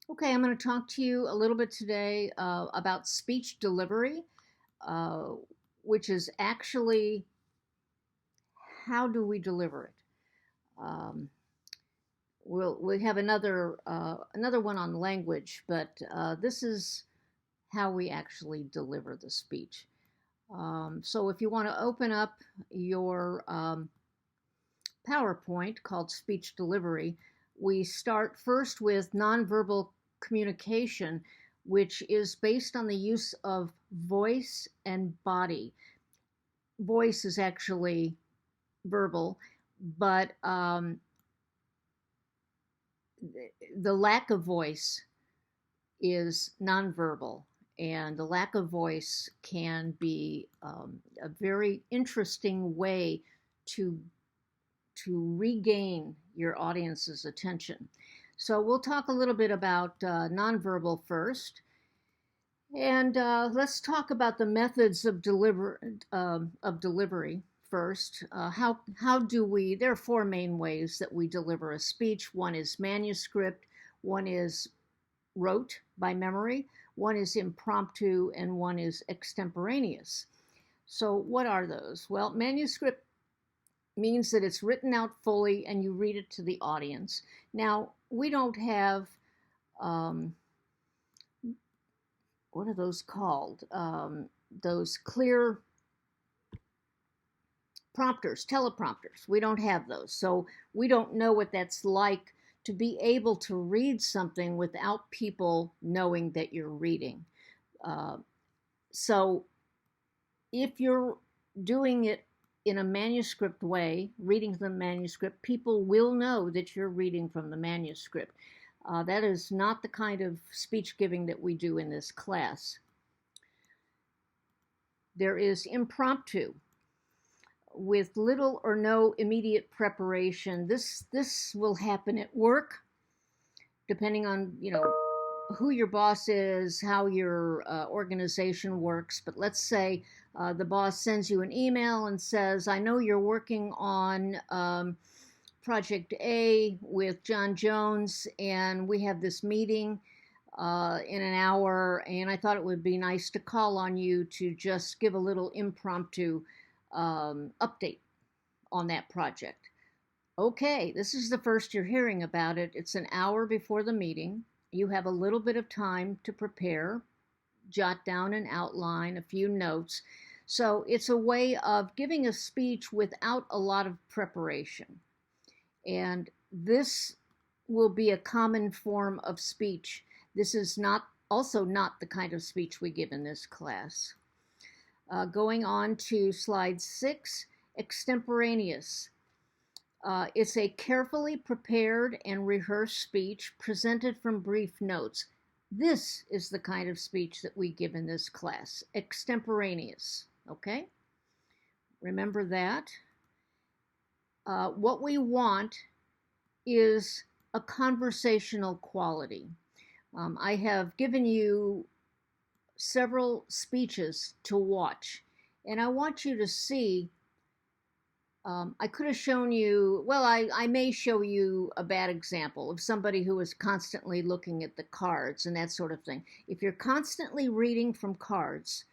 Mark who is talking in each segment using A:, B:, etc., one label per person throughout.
A: Okay, I'm going to talk to you a little bit today about speech delivery, uh, which is actually how do we deliver it. Um, we have another one on language, but this is how we actually deliver the speech. So if you want to open up your PowerPoint called speech delivery, we start first with nonverbal communication, which is based on the use of voice and body. Voice is actually verbal, but the lack of voice is nonverbal. And the lack of voice can be a very interesting way to regain your audience's attention. So we'll talk a little bit about nonverbal first, and let's talk about the methods of delivery first. How do we? There are four main ways that we deliver a speech. One is manuscript, one is rote by memory, one is impromptu, and one is extemporaneous. So what are those? Well, manuscript means that it's written out fully and you read it to the audience. Now, we don't have, um, what are those called? Those clear prompters, teleprompters. We don't have those. So we don't know what that's like to be able to read something without people knowing that you're reading. Uh, so if you're doing it in a manuscript way, reading the manuscript, people will know that you're reading from the manuscript. That is not the kind of speech giving that we do in this class. There is impromptu with little or no immediate preparation. This will happen at work, depending on who your boss is, how your organization works. But let's say the boss sends you an email and says, I know you're working on Project A with John Jones, and we have this meeting in an hour, and I thought it would be nice to call on you to just give a little impromptu update on that project. Okay, this is the first you're hearing about it. It's an hour before the meeting. You have a little bit of time to prepare, jot down an outline, a few notes. So it's a way of giving a speech without a lot of preparation. And this will be a common form of speech. This is not the kind of speech we give in this class. Going on to slide 6, extemporaneous. It's a carefully prepared and rehearsed speech presented from brief notes. This is the kind of speech that we give in this class, extemporaneous. Okay? Remember that. What we want is a conversational quality. I have given you several speeches to watch, and I want you to see. I could have shown you, well, I may show you a bad example of somebody who is constantly looking at the cards and that sort of thing. If you're constantly reading from cards,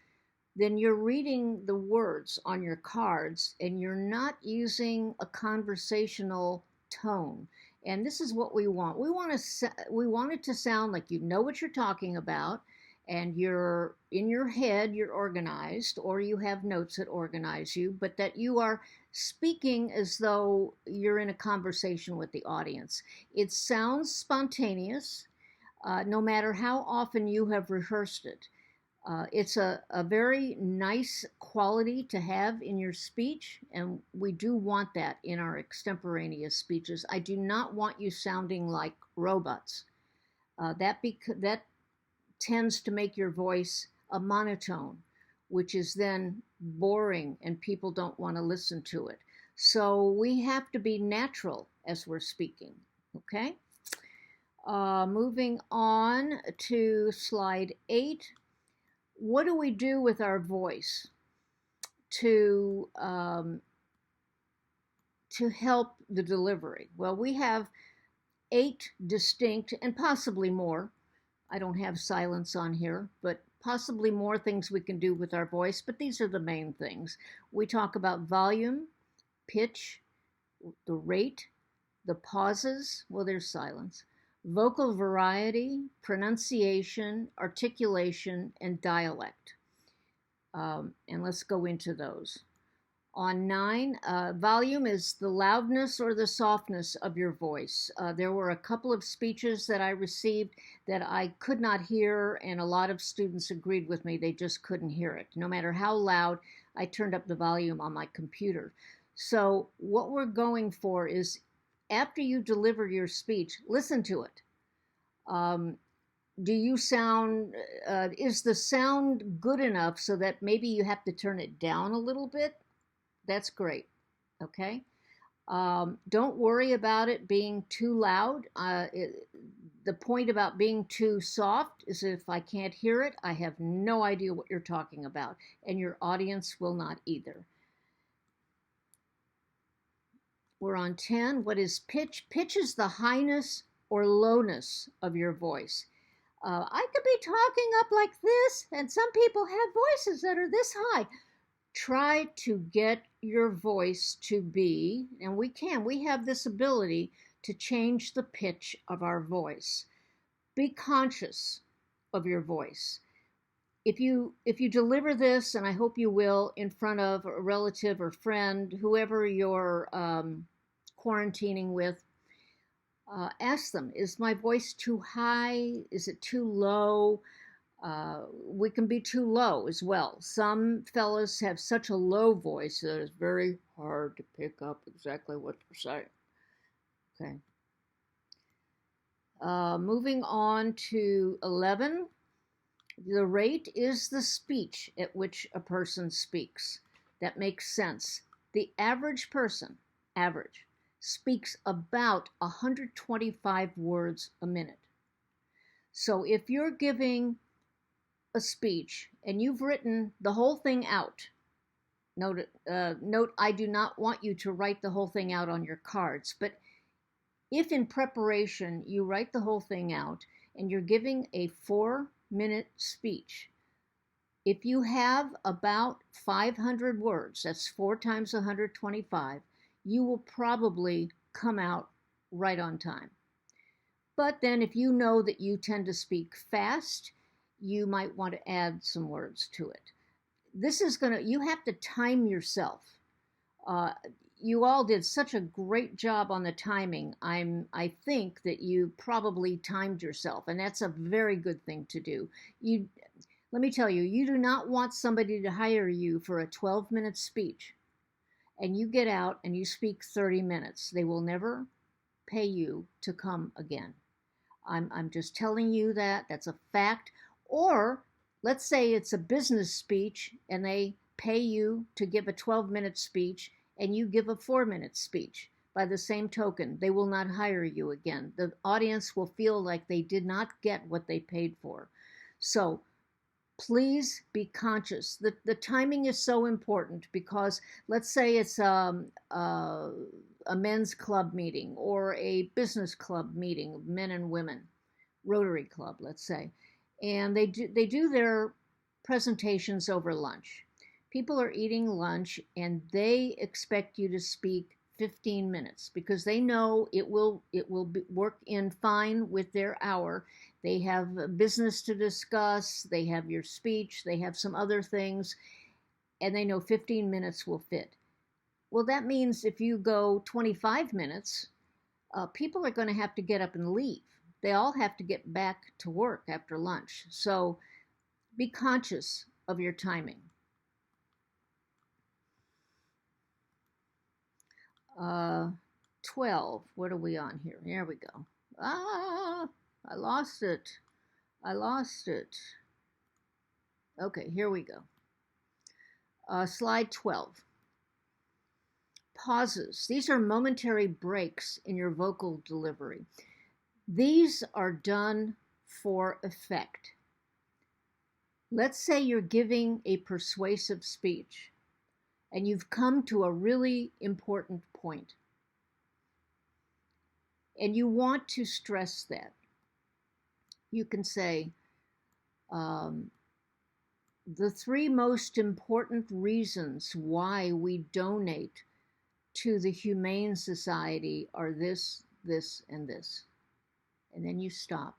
A: then you're reading the words on your cards and you're not using a conversational tone. And this is what we want. We want it to sound like you know what you're talking about, and you're in your head, you're organized, or you have notes that organize you, but that you are speaking as though you're in a conversation with the audience. It sounds spontaneous, no matter how often you have rehearsed it. It's a very nice quality to have in your speech, and we do want that in our extemporaneous speeches. I do not want you sounding like robots. That tends to make your voice a monotone, which is then boring and people don't want to listen to it. So we have to be natural as we're speaking, okay? Moving on to slide 8. What do we do with our voice to help the delivery? Well, we have 8 distinct and possibly more I don't have silence on here, but possibly more things we can do with our voice, but these are the main things. We talk about volume, pitch, the rate, the pauses, well, there's silence, vocal variety, pronunciation, articulation, and dialect. And let's go into those. On 9, volume is the loudness or the softness of your voice. There were a couple of speeches that I received that I could not hear, and a lot of students agreed with me. They just couldn't hear it. No matter how loud, I turned up the volume on my computer. So what we're going for is after you deliver your speech, listen to it. Do you sound, is the sound good enough so that maybe you have to turn it down a little bit? That's great. Okay. Don't worry about it being too loud. The point about being too soft is if I can't hear it, I have no idea what you're talking about, and your audience will not either. We're on 10. What is pitch? Pitch is the highness or lowness of your voice. I could be talking up like this, and some people have voices that are this high. Try to get your voice to be, and we have this ability to change the pitch of our voice. Be conscious of your voice. If you deliver this, and I hope you will, in front of a relative or friend, whoever you're quarantining with, ask them, is my voice too high? Is it too low? We can be too low as well. Some fellas have such a low voice that it's very hard to pick up exactly what they're saying. Okay. Moving on to 11. The rate is the speech at which a person speaks. That makes sense. The average person, speaks about 125 words a minute. So if you're giving a speech and you've written the whole thing out, note, I do not want you to write the whole thing out on your cards, but if in preparation you write the whole thing out and you're giving a 4-minute speech, if you have about 500 words, that's 4 times 125, you will probably come out right on time. But then if you know that you tend to speak fast, you might want to add some words to it. You have to time yourself. You all did such a great job on the timing. I think that you probably timed yourself, and that's a very good thing to do. Let me tell you, you do not want somebody to hire you for a 12-minute speech, and you get out and you speak 30 minutes. They will never pay you to come again. I'm just telling you that. That's a fact. Or let's say it's a business speech and they pay you to give a 12-minute speech and you give a 4-minute speech. By the same token, they will not hire you again. The audience will feel like they did not get what they paid for. So please be conscious. The timing is so important because let's say it's a men's club meeting or a business club meeting of men and women, Rotary Club, let's say. And they do their presentations over lunch. People are eating lunch and they expect you to speak 15 minutes because they know it will work in fine with their hour. They have business to discuss, they have your speech, they have some other things, and they know 15 minutes will fit. Well, that means if you go 25 minutes, people are going to have to get up and leave. They all have to get back to work after lunch. So be conscious of your timing. 12. What are we on here? There we go. I lost it. Okay, here we go. Slide 12. Pauses. These are momentary breaks in your vocal delivery. These are done for effect. Let's say you're giving a persuasive speech and you've come to a really important point and you want to stress that. You can say, um, the three most important reasons why we donate to the Humane Society are this, this, and this. And then you stop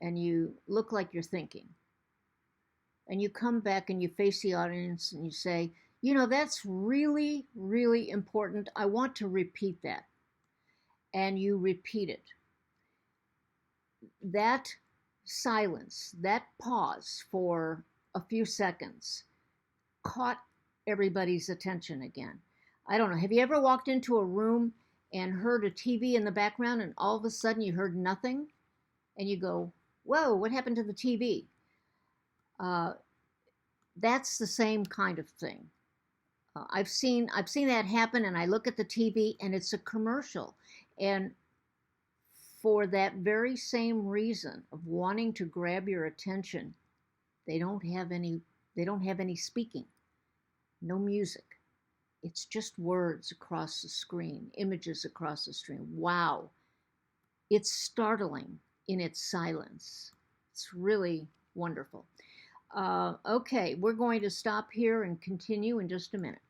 A: and you look like you're thinking. And you come back and you face the audience and you say, that's really, really important. I want to repeat that. And you repeat it. That silence, that pause for a few seconds caught everybody's attention again. I don't know. Have you ever walked into a room and heard a TV in the background and all of a sudden you heard nothing? And you go, whoa, what happened to the TV? Uh, that's the same kind of thing. I've seen that happen, and I look at the TV, and it's a commercial, and for that very same reason of wanting to grab your attention, they don't have any speaking, no music. It's just words across the screen, images across the screen. Wow, it's startling in its silence. It's really wonderful. Okay, we're going to stop here and continue in just a minute.